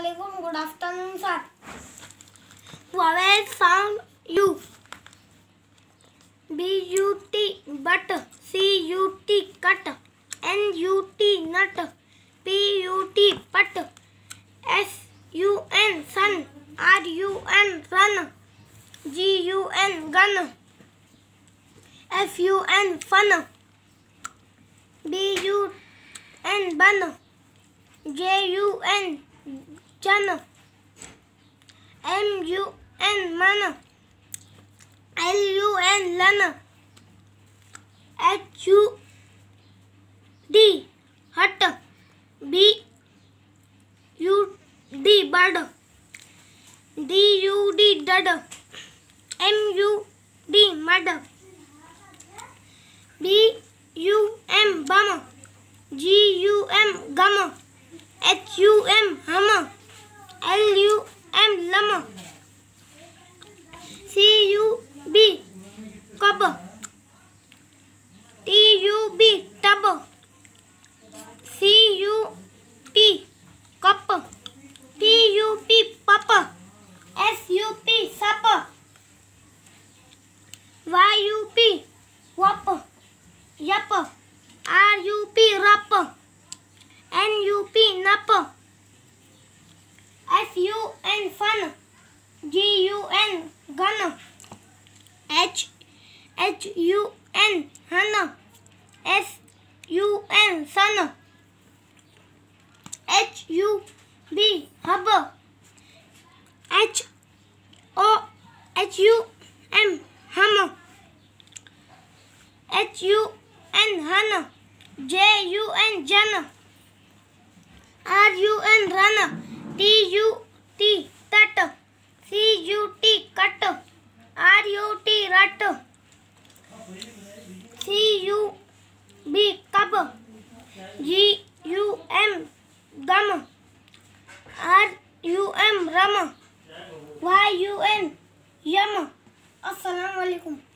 Assalamualaikum. Good afternoon, sir. Vowel sound U. B-U-T but, C-U-T cut, N-U-T nut, P-U-T put, S-U-N sun, R-U-N run, G-U-N gun, F-U-N fun, B-U-N bun, J-U-N jun, M-U-N man, L-U-N lun, H-U-D hut, B-U-D bird, D-U-D dud, M-U-D mud, B-U-M bum, G-U-M gum, H-U-M hum, L-U-M lum, C-U-B cub, T-U-B tub, C-U-P cup, P-U-P pup, S-U-P sup, Y-U-P wop, yup, R-U-P rup, N-U-P nup, F-U-N fun, G-U-N gun, H-U-N hun, S-U-N sun, H-U-B hub, H-U-M hum, H-U-N hun, J-U-N jun, R-U-N run, T-U-T tut, C-U-T cut, R-U-T rut, C-U-B cub, G-U-M gum, R-U-M rum, Y-U-N yum. Assalamualaikum.